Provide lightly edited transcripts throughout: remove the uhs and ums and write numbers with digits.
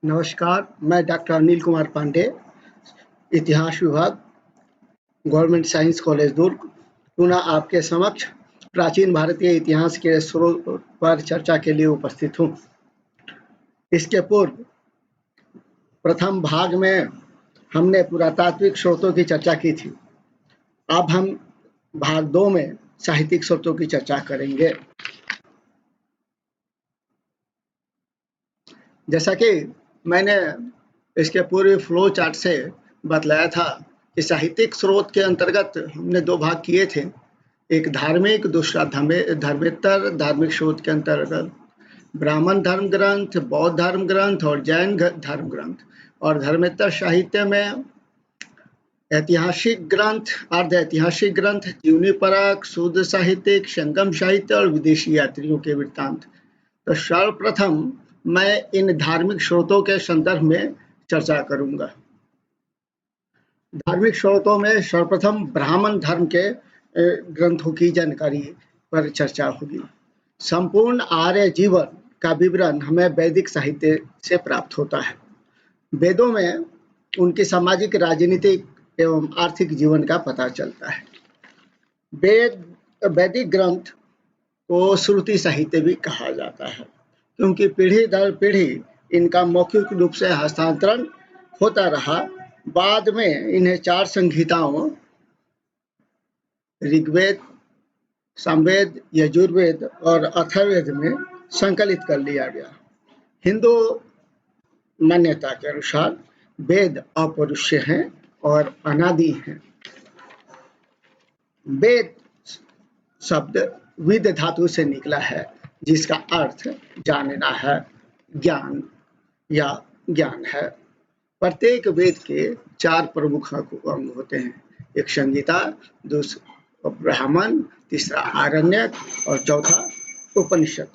नमस्कार, मैं डॉक्टर अनिल कुमार पांडे, इतिहास विभाग, गवर्नमेंट साइंस कॉलेज दुर्ग, पुनः आपके समक्ष प्राचीन भारतीय इतिहास के स्रोत पर चर्चा के लिए उपस्थित हूँ। इसके पूर्व प्रथम भाग में हमने पुरातात्विक स्रोतों की चर्चा की थी। अब हम भाग 2 में साहित्यिक स्रोतों की चर्चा करेंगे। जैसा कि मैंने इसके पूरे फ्लो चार्ट से बतलाया था कि साहित्यिक स्रोत के अंतर्गत हमने 2 भाग किए थे। एक धार्मिक, दूसरा धर्मेतर धार्मिक स्रोत के अंतर्गत ब्राह्मण धर्म ग्रंथ, बौद्ध धर्म ग्रंथ और जैन धर्म ग्रंथ। और धर्मेतर साहित्य में ऐतिहासिक ग्रंथ, अर्ध ऐतिहासिक ग्रंथ, जीवनी परक, शुद्ध साहित्यिक, संगम साहित्य और विदेशी यात्रियों के वृत्तांत। तो सर्वप्रथम मैं इन धार्मिक स्रोतों के संदर्भ में चर्चा करूंगा। धार्मिक स्रोतों में सर्वप्रथम ब्राह्मण धर्म के ग्रंथों की जानकारी पर चर्चा होगी। संपूर्ण आर्य जीवन का विवरण हमें वैदिक साहित्य से प्राप्त होता है। वेदों में उनके सामाजिक, राजनीतिक एवं आर्थिक जीवन का पता चलता है। वैदिक ग्रंथ को श्रुति साहित्य भी कहा जाता है, क्योंकि पीढ़ी दर पीढ़ी इनका मौखिक रूप से हस्तांतरण होता रहा। बाद में इन्हें 4 संहिताओं ऋग्वेद, सामवेद, यजुर्वेद और अथर्ववेद में संकलित कर लिया गया। हिंदू मान्यता के अनुसार वेद अपौरुषेय हैं और अनादि हैं। वेद शब्द विद धातु से निकला है, जिसका अर्थ जानना है, ज्ञान या ज्ञान है। प्रत्येक वेद के 4 प्रमुख अंग होते हैं। एक संहिता, दूसरा ब्राह्मण, तीसरा आरण्यक और चौथा उपनिषद।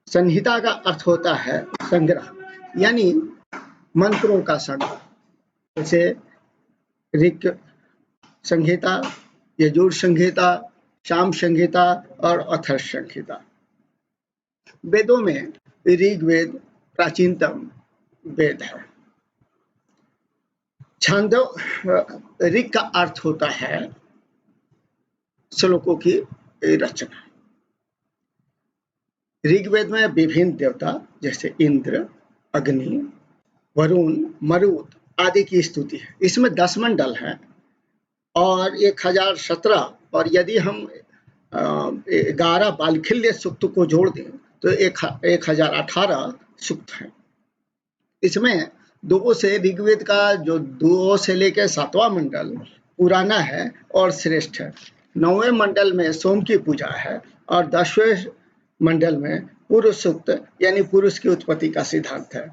संहिता का अर्थ होता है संग्रह, यानी मंत्रों का संग्रह। जैसे ऋग संहिता, यजुर संहिता, साम संहिता और अथर्व संहिता। वेदों में ऋग्वेद प्राचीनतम वेद है। छांदोग्य, ऋग का अर्थ होता है श्लोकों की रचना। ऋग्वेद में विभिन्न देवता जैसे इंद्र, अग्नि, वरुण, मरुत आदि की स्तुति है। इसमें 10 मंडल हैं और 1017, और यदि हम 11 बालखिल्य सूक्त को जोड़ दें तो 1018 सूक्त हैं। इसमें 2 से ऋग्वेद का जो 2 से लेकर 7वां मंडल पुराना है और श्रेष्ठ है। 9वें मंडल में सोम की पूजा है और 10वें मंडल में पुरुष सूक्त यानी पुरुष की उत्पत्ति का सिद्धांत है।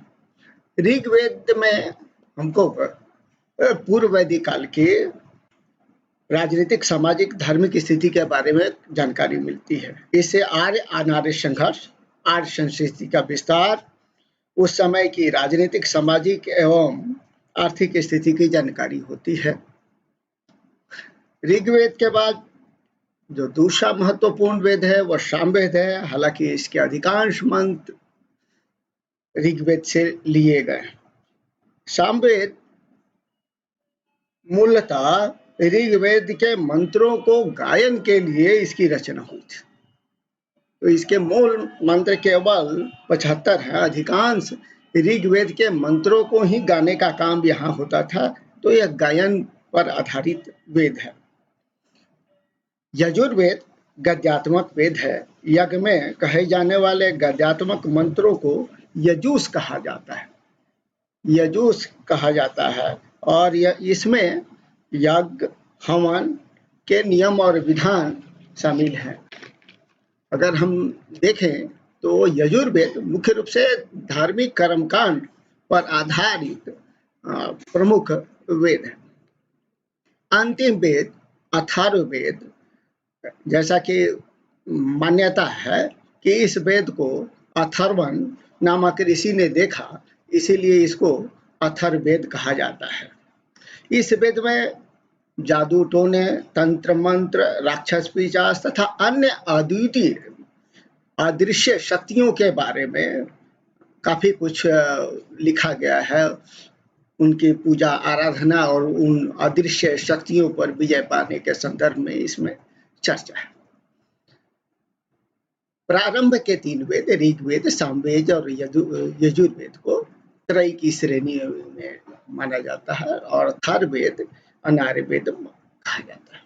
ऋग्वेद में हमको पूर्व वैदिक काल की राजनीतिक, सामाजिक, धार्मिक स्थिति के बारे में जानकारी मिलती है। इससे आर्य अनार्य संघर्ष, आर्य संस्कृति का विस्तार, उस समय की राजनीतिक, सामाजिक एवं आर्थिक स्थिति की जानकारी होती है। ऋग्वेद के बाद जो दूसरा महत्वपूर्ण वेद है वह सामवेद है। हालांकि इसके अधिकांश मंत्र ऋग्वेद से लिए गए। सामवेद मूलतः ऋग्वेद के मंत्रों को गायन के लिए इसकी रचना हुई थी। तो इसके मूल मंत्र केवल 75 हैं। अधिकांश ऋग्वेद के मंत्रों को ही गाने का काम यहाँ होता था, तो यह गायन पर आधारित वेद है। यजुर्वेद गद्यात्मक वेद है। यज्ञ में कहे जाने वाले गद्यात्मक मंत्रों को यजुष कहा जाता है। यजुष कहा जाता है और इसमें यज्ञ, हवन के नियम और विधान शामिल हैं। अगर हम देखें तो यजुर्वेद मुख्य रूप से धार्मिक कर्मकांड पर आधारित प्रमुख वेद है। अंतिम वेद अथर्ववेद, जैसा कि मान्यता है कि इस वेद को अथर्वण नामक ऋषि ने देखा, इसीलिए इसको अथर्ववेद कहा जाता है। इस वेद में जादू टोने, तंत्र मंत्र, राक्षस पिशाच तथा अन्य अद्वितीय अदृश्य शक्तियों के बारे में काफी कुछ लिखा गया है। उनकी पूजा आराधना और उन अदृश्य शक्तियों पर विजय पाने के संदर्भ में इसमें चर्चा है। प्रारंभ के 3 वेद ऋग्वेद, सामवेद और यजुर्वेद को त्रय की श्रेणी में माना जाता है और अथर्ववेद अनार्यवेद कहा जाता है।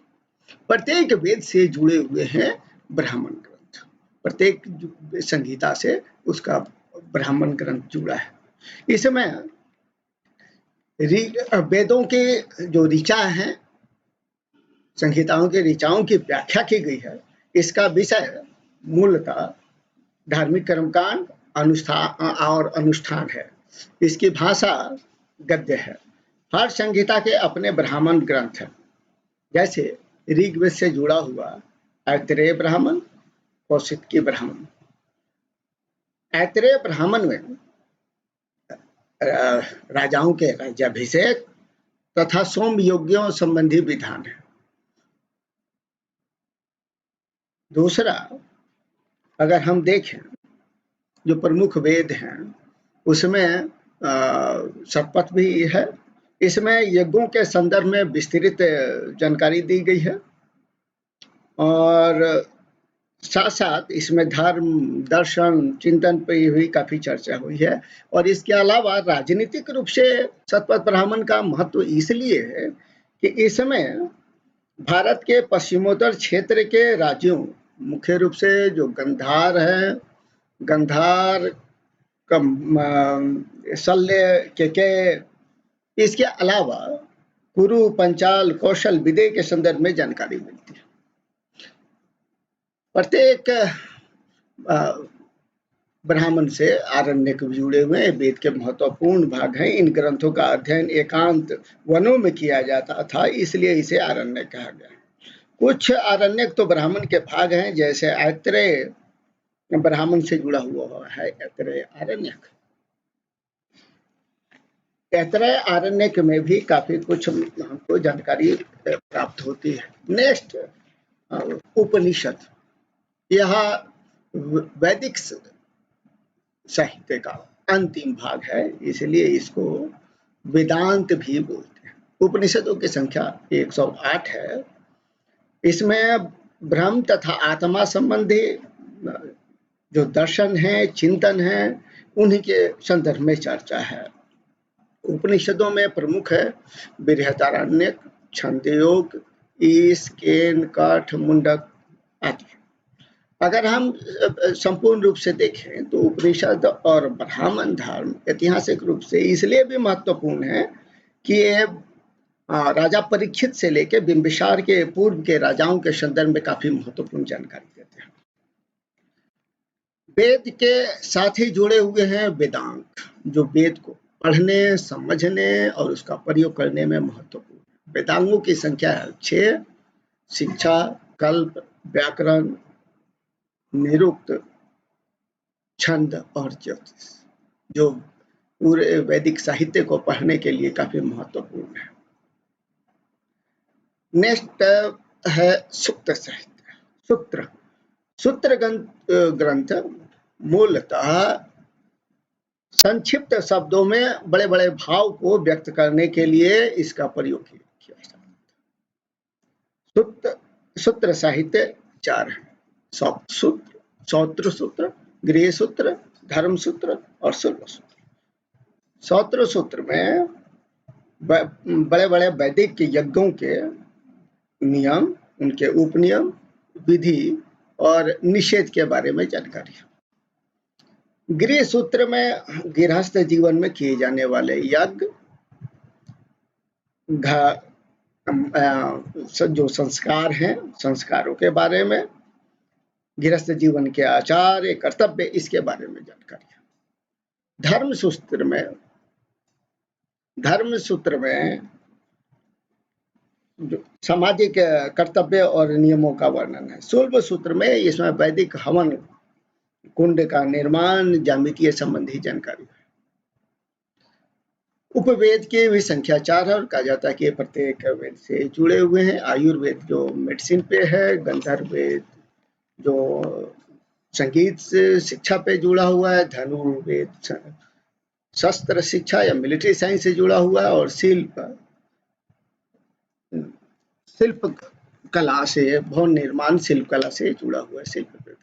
प्रत्येक वेद से जुड़े हुए हैं ब्राह्मण ग्रंथ। प्रत्येक संहिता से उसका ब्राह्मण ग्रंथ जुड़ा है। इसमें वेदों के जो ऋचा हैं, संहिताओं के ऋचाओं की व्याख्या की गई है। इसका विषय मूलतः धार्मिक कर्मकांड अनुष्ठान है। इसकी भाषा गद्य है। हर संहिता के अपने ब्राह्मण ग्रंथ हैं, जैसे ऋग्वेद से जुड़ा हुआ ऐतरेय ब्राह्मण, कौशिकी ब्राह्मण। ऐतरेय ब्राह्मण में राजाओं के राज्याभिषेक तथा सोम यज्ञों संबंधी विधान है। दूसरा, अगर हम देखें जो प्रमुख वेद हैं उसमें शतपथ भी है। इसमें यज्ञों के संदर्भ में विस्तृत जानकारी दी गई है और साथ साथ इसमें धर्म, दर्शन, चिंतन पर भी काफी चर्चा हुई है। और इसके अलावा राजनीतिक रूप से शतपथ ब्राह्मण का महत्व इसलिए है कि इसमें भारत के पश्चिमोत्तर क्षेत्र के राज्यों, मुख्य रूप से जो गंधार है, गंधार, शल्य, केकय, इसके अलावा कुरु, पंचाल, कौशल, विदेह के संदर्भ में जानकारी मिलती है। प्रत्येक ब्राह्मण से आरण्यक जुड़े हुए वेद के महत्वपूर्ण भाग हैं। इन ग्रंथों का अध्ययन एकांत वनों में किया जाता था, इसलिए इसे आरण्यक कहा गया। कुछ आरण्यक तो ब्राह्मण के भाग हैं, जैसे ऐतरेय ब्राह्मण से जुड़ा हुआ है ऐतरेय आरण्यक। ऐतरेय आरण्यक में भी काफी कुछ हमको जानकारी प्राप्त होती है। नेक्स्ट, उपनिषद। यह वैदिक साहित्य का अंतिम भाग है, इसलिए इसको वेदांत भी बोलते हैं। उपनिषदों की संख्या 108 है। इसमें ब्रह्म तथा आत्मा संबंधी जो दर्शन है, चिंतन है, उन्हीं के संदर्भ में चर्चा है। उपनिषदों में प्रमुख है बृहदारण्यक, छंदयोग, ईश, केन, काठ, मुंडक आदि। अगर हम संपूर्ण रूप से देखें तो उपनिषद और ब्राह्मण धर्म ऐतिहासिक रूप से इसलिए भी महत्वपूर्ण है कि ये राजा परीक्षित से लेकर बिंबिसार के पूर्व के राजाओं के संदर्भ में काफी महत्वपूर्ण जानकारी देते हैं। वेद के साथ ही जुड़े हुए हैं वेदांग, जो वेद को पढ़ने, समझने और उसका प्रयोग करने में महत्वपूर्ण है। वेदांगों की संख्या है 6: शिक्षा, कल्प, व्याकरण, निरुक्त, छंद और ज्योतिष, जो पूरे वैदिक साहित्य को पढ़ने के लिए काफी महत्वपूर्ण है। नेक्स्ट है सूक्त साहित्य। सूत्र ग्रंथ मूलतः संक्षिप्त शब्दों में बड़े बड़े भाव को व्यक्त करने के लिए इसका प्रयोग किया जाता है। सूत्र साहित्य 4 है: सूत्र, सौत्र सूत्र, गृह सूत्र, धर्म सूत्र और शुल्ब सूत्र। सौत्र सूत्र में बड़े बड़े वैदिक यज्ञों के नियम, उनके उपनियम, विधि और निषेध के बारे में जानकारी है। गृह सूत्र में गृहस्थ जीवन में किए जाने वाले यज्ञ, जो संस्कार हैं, संस्कारों के बारे में, गृहस्थ जीवन के आचार्य, कर्तव्य, इसके बारे में जानकारी है। धर्म सूत्र में जो सामाजिक कर्तव्य और नियमों का वर्णन है। शुल्ब सूत्र में इसमें वैदिक हवन कुंड का निर्माण, ज्यामितीय संबंधी जानकारी है। उपवेद की भी संख्या 4 है और कहा जाता है कि प्रत्येक वेद से जुड़े हुए हैं। आयुर्वेद जो मेडिसिन पे है, गंधर्व वेद जो संगीत से शिक्षा पे जुड़ा हुआ है, धनुर्वेद शस्त्र शिक्षा या मिलिट्री साइंस से जुड़ा हुआ है, और शिल्प कला से, भवन निर्माण शिल्प कला से जुड़ा हुआ है, शिल्प कहते हैं।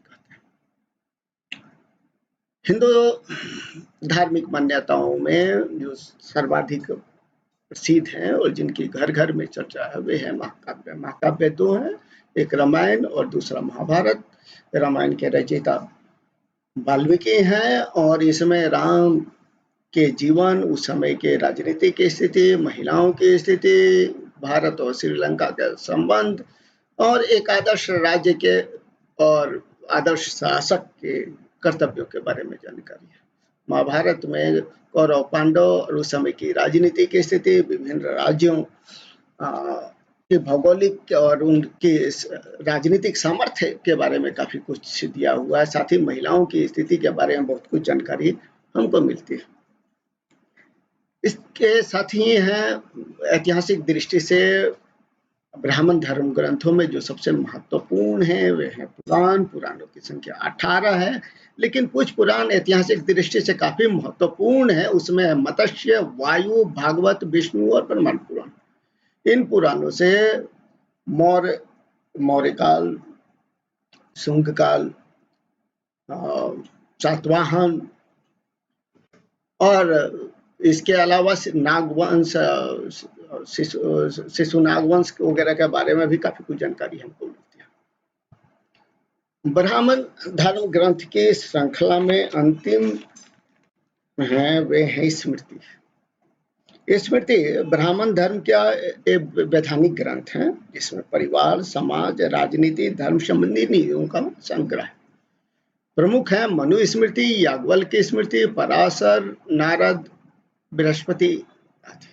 हिंदू धार्मिक मान्यताओं में जो सर्वाधिक प्रसिद्ध हैं और जिनकी घर घर में चर्चा है वे है महाकाव्य। महाकाव्य दो हैं, एक रामायण और दूसरा महाभारत। रामायण के रचयिता वाल्मीकि हैं और इसमें राम के जीवन, उस समय के राजनीतिक स्थिति, महिलाओं की स्थिति, भारत और श्रीलंका का संबंध और एक आदर्श राज्य के और आदर्श शासक के कर्तव्यों के बारे में जानकारी है। महाभारत में कौरव पांडव और उस समय की राजनीतिक स्थिति, विभिन्न राज्यों की भौगोलिक और उनकी राजनीतिक सामर्थ्य के बारे में काफी कुछ दिया हुआ है। साथ ही महिलाओं की स्थिति के बारे में बहुत कुछ जानकारी हमको मिलती है। इसके साथ ही है ऐतिहासिक दृष्टि से ब्राह्मण धर्म ग्रंथों में जो सबसे महत्वपूर्ण है वे हैं पुराण। पुराणों की संख्या 18 है, लेकिन कुछ पुराण ऐतिहासिक दृष्टि से काफी महत्वपूर्ण है। उसमें है मत्स्य, वायु, भागवत, विष्णु और ब्रह्मांड पुराण। इन पुराणों से मौर्य काल, शुंग काल, सातवाहन और इसके अलावा नागवंश, शिशु नागवंश वगैरह के बारे में भी काफी कुछ जानकारी हमको मिलती है। ब्राह्मण धर्म ग्रंथ की श्रृंखला में अंतिम है वे है स्मृति। स्मृति ब्राह्मण धर्म का एक वैधानिक ग्रंथ है जिसमें परिवार, समाज, राजनीति, धर्म संबंधी नीतियों का संग्रह है। प्रमुख है मनु स्मृति, याज्ञवल्क्य स्मृति, पराशर, नारद, बृहस्पति आदि।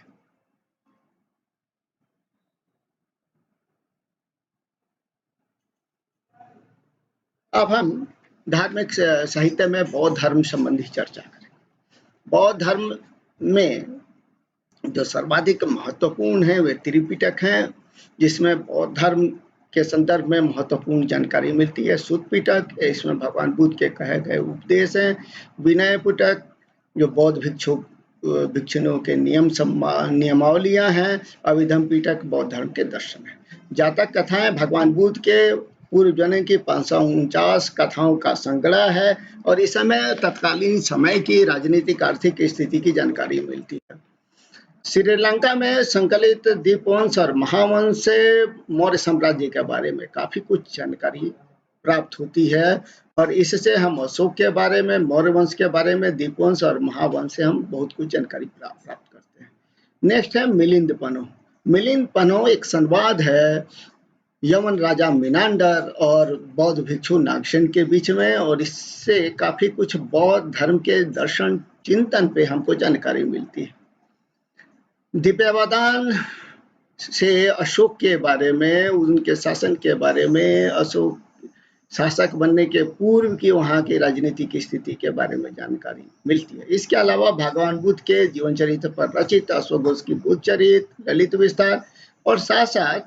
अब हम धार्मिक साहित्य में बौद्ध धर्म संबंधी चर्चा करें। बौद्ध धर्म में जो सर्वाधिक महत्वपूर्ण है वे त्रिपिटक हैं, जिसमें बौद्ध धर्म के संदर्भ में महत्वपूर्ण जानकारी मिलती है। सुत्त पिटक, इसमें भगवान बुद्ध के कहे गए उपदेश हैं। विनय पिटक जो बौद्ध भिक्षुओं के नियमावलियां हैं। अभिधम पिटक बौद्ध धर्म के दर्शन है। जातक कथाएं भगवान बुद्ध के पूर्व जन्म की 549 कथाओं का संग्रह है और इस समय तत्कालीन समय की राजनीतिक आर्थिक स्थिति की जानकारी मिलती है। श्रीलंका में संकलित दीपवंश और महावंश से मौर्य साम्राज्य के बारे में काफी कुछ जानकारी प्राप्त होती है और इससे हम अशोक के बारे में, मौर्य वंश के बारे में, दीपवंश और महावंश से हम बहुत कुछ जानकारी प्राप्त करते हैं। नेक्स्ट है मिलिंद पन्हो। मिलिंद पन्हो एक संवाद है यमन राजा मिनांडर और बौद्ध भिक्षु नागसेन के बीच में और इससे काफी कुछ बौद्ध धर्म के दर्शन चिंतन पे हमको जानकारी मिलती है। दिव्यावदान से अशोक के बारे में, उनके शासन के बारे में, अशोक शासक बनने के पूर्व की वहाँ की राजनीतिक स्थिति के बारे में जानकारी मिलती है। इसके अलावा भगवान बुद्ध के जीवन चरित्र पर रचित अश्वघोष की बुद्ध चरित्र, ललित विस्तार और साथ साथ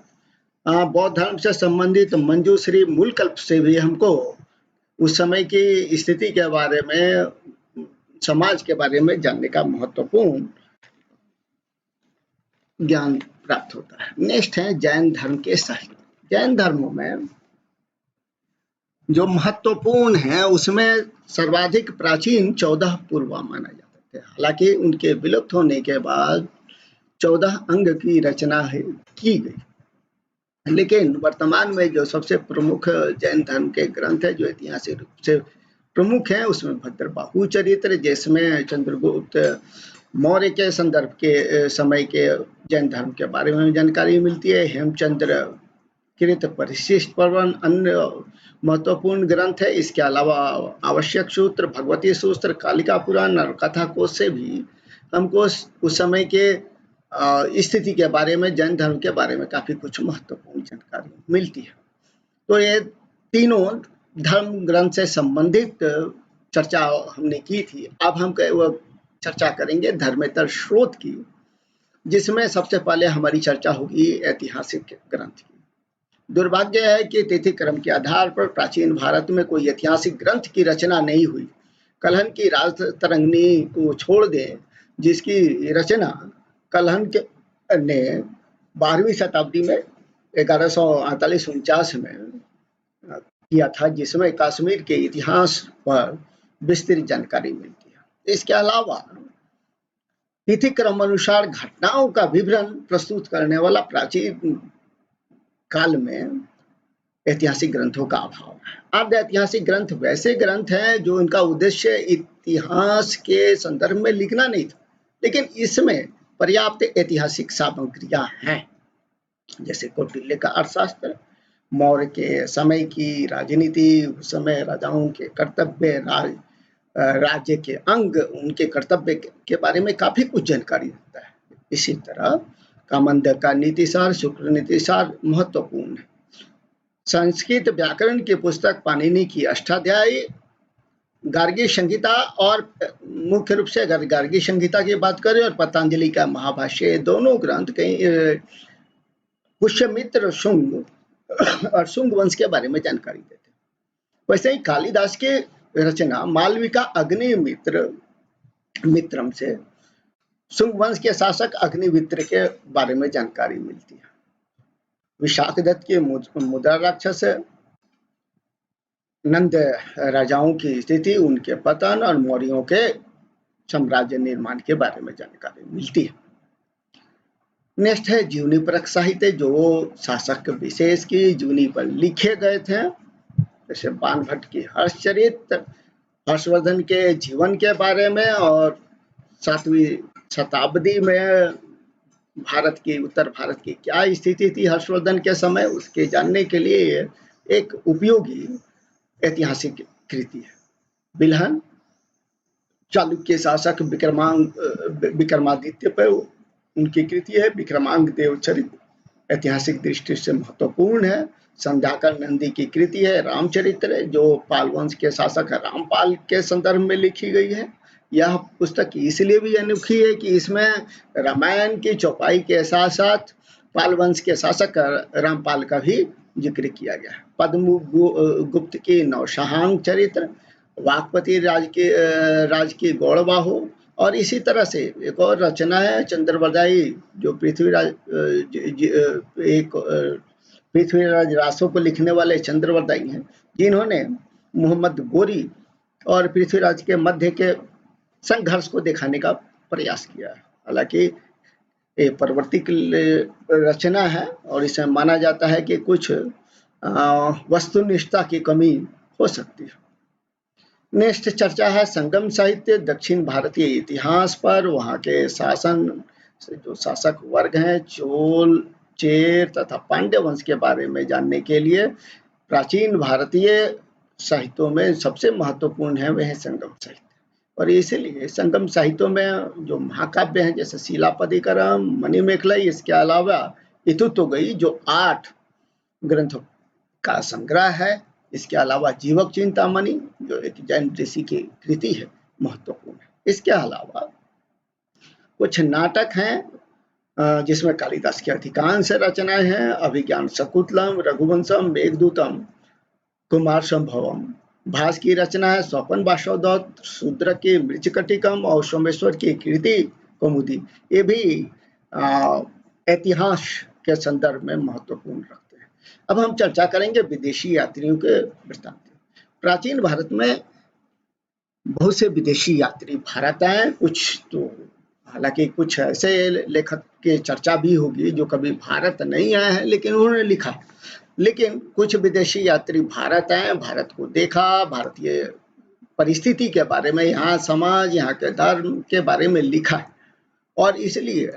बौद्ध धर्म से संबंधित मंजूश्री मूलकल्प से भी हमको उस समय की स्थिति के बारे में, समाज के बारे में जानने का महत्वपूर्ण ज्ञान प्राप्त होता है। नेक्स्ट है जैन धर्म के साहित्य। जैन धर्म में जो महत्वपूर्ण है उसमें सर्वाधिक प्राचीन 14 पूर्वा माना जाता है। हालांकि उनके विलुप्त होने के बाद 14 अंग की रचना की गई, लेकिन वर्तमान में जो सबसे प्रमुख जैन धर्म के ग्रंथ है जो ऐतिहासिक रूप से प्रमुख है उसमें भद्रबाहु चरित्र, जिसमें चंद्रगुप्त मौर्य के संदर्भ के समय के जैन धर्म के बारे में जानकारी मिलती है। हेमचंद्र कृत परिशिष्ट पर्वन अन्य महत्वपूर्ण ग्रंथ है। इसके अलावा आवश्यक सूत्र, भगवती सूत्र, कालिका पुराण और कथा कोश से भी हमको उस समय के स्थिति के बारे में, जैन धर्म के बारे में काफी कुछ महत्वपूर्ण जानकारी मिलती है। तो ये तीनों धर्म ग्रंथ से संबंधित चर्चा हमने की थी। अब हम चर्चा करेंगे धर्मेतर स्रोत की, जिसमें सबसे पहले हमारी चर्चा होगी ऐतिहासिक ग्रंथ की। दुर्भाग्य है कि तिथि क्रम के आधार पर प्राचीन भारत में कोई ऐतिहासिक ग्रंथ की रचना नहीं हुई। कलहन की राजतरंगिणी को छोड़ दें, जिसकी रचना कलहन के ने 12वीं शताब्दी में 1148-49 में किया था, जिसमें कश्मीर के इतिहास पर विस्तृत जानकारी मिलती है। इसके अलावा तिथि क्रम अनुसार घटनाओं का विवरण प्रस्तुत करने वाला प्राचीन काल में ऐतिहासिक ग्रंथों का अभाव है। अर्ध ऐतिहासिक ग्रंथ वैसे ग्रंथ हैं जो उनका उद्देश्य इतिहास के संदर्भ में लिखना नहीं था, लेकिन इसमें पर्याप्त ऐतिहासिक सामग्रियां हैं, जैसे कौटिल्य का अर्थशास्त्र, मौर्य के समय की राजनीति, उस समय राजाओं के कर्तव्य, राज्य के अंग, उनके कर्तव्य के बारे में काफी कुछ जानकारी देता है। इसी तरह कामंद का नीतिसार, शुक्र नीतिसार महत्वपूर्ण है। संस्कृत व्याकरण की पुस्तक पाणिनि की अष्टाध्यायी, गार्गी संहिता, और मुख्य रूप से अगर गार्गी संहिता की बात करें और पतंजलि का महाभाष्य, दोनों ग्रंथ कहीं पुष्यमित्र शुंग और शुंग वंश के बारे में जानकारी देते। वैसे ही कालिदास की रचना मालविका अग्निमित्रम से शुंग वंश के शासक अग्निमित्र के बारे में जानकारी मिलती है। विशाखदत्त के मुद्रा राक्षस, नंद राजाओं की स्थिति, उनके पतन और मौर्यों के साम्राज्य निर्माण के बारे में जानकारी मिलती है। नेक्स्ट है जीवनी परक साहित्य, जो शासक विशेष की जीवनी पर लिखे गए थे, जैसे बाणभट्ट की हर्षचरित, हर्षवर्धन के जीवन के बारे में, और 7वीं शताब्दी में उत्तर भारत की क्या स्थिति थी हर्षवर्धन के समय, उसके जानने के लिए एक उपयोगी ऐतिहासिक कृति है। बिल्हन चालुक्य शासक विक्रमादित्य पर उनकी कृति है। विक्रमांक देव चरित ऐतिहासिक दृष्टि से महत्वपूर्ण है। संध्याकर नंदी की कृति है रामचरित्र, जो पाल वंश के शासक रामपाल के संदर्भ में लिखी गई है। यह पुस्तक इसलिए भी अनोखी है कि इसमें रामायण की चौपाई के साथ साथ पाल वंश के शासक रामपाल का भी जिक्र किया गया है। पद्मगुप्त की नौशाहांग चरित्र, वाकपति राज की गौड़बाहु, और इसी तरह से एक और रचना है चंद्रवरदायी, जो पृथ्वीराज रासो को लिखने वाले चंद्रवरदायी हैं, जिन्होंने मोहम्मद गोरी और पृथ्वीराज के मध्य के संघर्ष को दिखाने का प्रयास किया है। हालांकि ये प्रवर्तिक रचना है और इसे माना जाता है कि कुछ वस्तुनिष्ठता की कमी हो सकती है। नेक्स्ट चर्चा है संगम साहित्य, दक्षिण भारतीय इतिहास पर, वहाँ के शासन से जो शासक वर्ग हैं, चोल, चेर तथा पांड्य वंश के बारे में जानने के लिए प्राचीन भारतीय साहित्यों में सबसे महत्वपूर्ण है वह संगम साहित्य। और इसीलिए संगम साहित्यों में जो महाकाव्य हैं, जैसे शिलापदिकरम, मणिमेखलाई, इसके अलावा इतुतोगई जो 8 ग्रंथों का संग्रह है, इसके अलावा जीवक चिंतामणि जो एक जैन ऋषि की कृति है, महत्वपूर्ण है। इसके अलावा कुछ नाटक हैं जिसमें कालिदास की अधिकांश रचनाएं हैं। अभिज्ञान शकुंतलम, रघुवंशम, मेघदूतम, कुमार संभवम। भास की रचना है स्वपन वासवदत्त, शूद्र की मृचकटिकम और सोमेश्वर की कृति कौमुदी। ये भी इतिहास के संदर्भ में महत्वपूर्ण रखते हैं। अब हम चर्चा करेंगे विदेशी यात्रियों के वृत्तांत। प्राचीन भारत में बहुत से विदेशी यात्री भारत आए, कुछ तो हालांकि कुछ ऐसे लेखक के चर्चा भी होगी जो कभी भारत नहीं आए हैं लेकिन उन्होंने लिखा। लेकिन कुछ विदेशी यात्री भारत आए, भारत को देखा, भारतीय परिस्थिति के बारे में, यहाँ समाज, यहाँ के धर्म के बारे में लिखा है। और इसलिए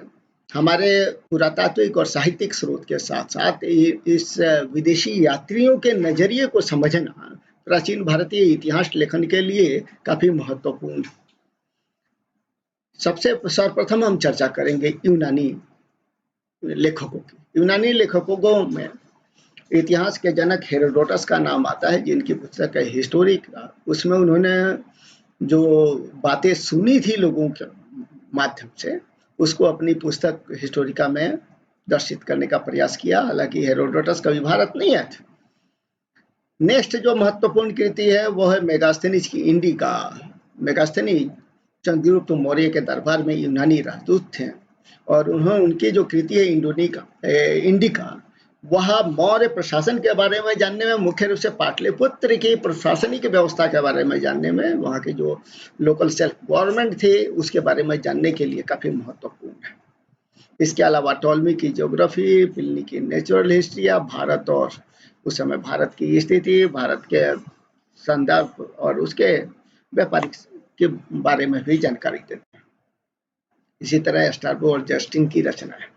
हमारे पुरातात्विक और साहित्यिक स्रोत के साथ साथ इस विदेशी यात्रियों के नजरिए को समझना प्राचीन भारतीय इतिहास लेखन के लिए काफी महत्वपूर्ण है। सबसे सर्वप्रथम हम चर्चा करेंगे यूनानी लेखकों की। यूनानी लेखकों में इतिहास के जनक हेरोडोटस का नाम आता है, जिनकी पुस्तक है हिस्टोरिका। उसमें उन्होंने जो बातें सुनी थी लोगों के माध्यम से, उसको अपनी पुस्तक हिस्टोरिका में दर्शित करने का प्रयास किया, हालांकि हेरोडोटस कभी भारत नहीं आए थे। नेक्स्ट जो महत्वपूर्ण कृति है वो है मेगास्थनीज की इंडिका। मेगास्थनीज चंद्रगुप्त मौर्य के दरबार में यूनानी राजदूत थे और उनकी जो कृति है इंडिका, वह मौर्य प्रशासन के बारे में जानने में, मुख्य रूप से पाटलिपुत्र की प्रशासनिक व्यवस्था के बारे में जानने में, वहाँ की जो लोकल सेल्फ गवर्नमेंट थी उसके बारे में जानने के लिए काफी महत्वपूर्ण है। इसके अलावा टॉलमी की ज्योग्राफी, प्लिनी की नेचुरल हिस्ट्री या भारत और उस समय भारत की स्थिति, भारत के संदर्भ और उसके व्यापारिक के बारे में भी जानकारी देते हैं। इसी तरह स्ट्रैबो और जस्टिन की रचना है।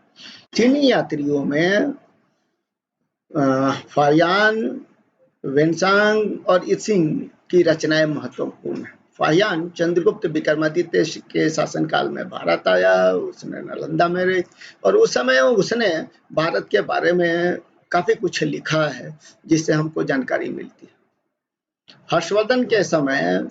चीनी यात्रियों में फाहियान, वेनसांग और इत्सिंग की रचनाएं महत्वपूर्ण है। फाहियान चंद्रगुप्त विक्रमादित्य के शासनकाल में भारत आया, उसने नालंदा में रही और उस समय उसने भारत के बारे में काफी कुछ लिखा है जिससे हमको जानकारी मिलती है। हर्षवर्धन के समय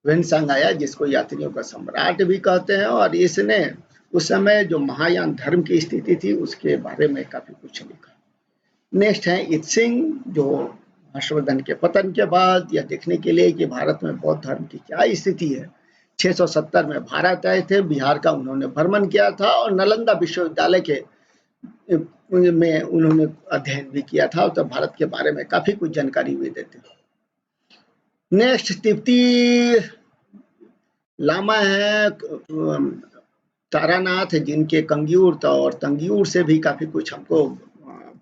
वेनसांग आया, जिसको यात्रियों का सम्राट भी कहते हैं, और इसने उस समय जो महायान धर्म की स्थिति थी उसके बारे में काफी कुछ लिखा। नेक्स्ट है इत्सिंग, जो हर्षवर्धन के पतन के बाद यह देखने के लिए कि भारत में बौद्ध धर्म की क्या स्थिति है, 670 में भारत आए थे। बिहार का उन्होंने भ्रमण किया था और नालंदा विश्वविद्यालय के में उन्होंने अध्ययन भी किया था, तो भारत के बारे में काफी कुछ जानकारी भी देते हैं। नेक्स्ट तिब्बती लामा है तारानाथ, जिनके कंग्यूर था और तंग्यूर से भी काफी कुछ हमको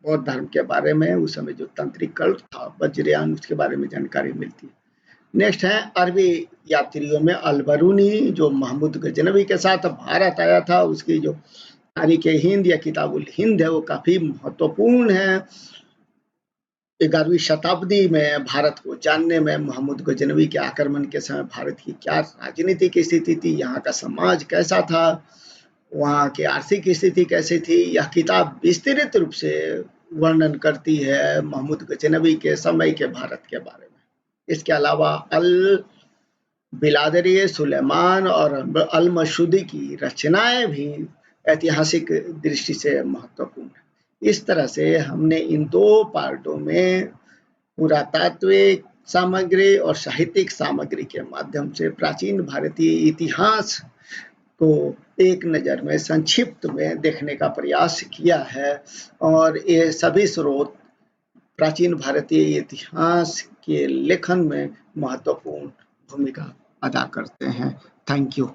बौद्ध धर्म के बारे में, उस समय जो तंत्रिक कल्ट था वज्रयान, उसके बारे में जानकारी मिलती है। नेक्स्ट है अरबी यात्रियों में अलबरूनी, जो महमूद गजनवी के साथ भारत आया था, उसकी जो तारीख हिंद या किताबुल हिंद है वो काफी महत्वपूर्ण है। 11वीं शताब्दी में भारत को जानने में महमूद गजनवी के आक्रमण के समय भारत की क्या राजनीतिक स्थिति थी, यहाँ का समाज कैसा था, वहाँ की आर्थिक स्थिति कैसी थी, यह किताब विस्तृत रूप से वर्णन करती है महमूद गजनवी के समय के भारत के बारे में। इसके अलावा अल बिलादरी, सुलेमान और अल मसूदी की रचनाएं भी ऐतिहासिक दृष्टि से महत्वपूर्ण है। इस तरह से हमने इन दो पार्टों में पुरातात्विक सामग्री और साहित्यिक सामग्री के माध्यम से प्राचीन भारतीय इतिहास को एक नज़र में संक्षिप्त में देखने का प्रयास किया है, और ये सभी स्रोत प्राचीन भारतीय इतिहास के लेखन में महत्वपूर्ण भूमिका अदा करते हैं। Thank you.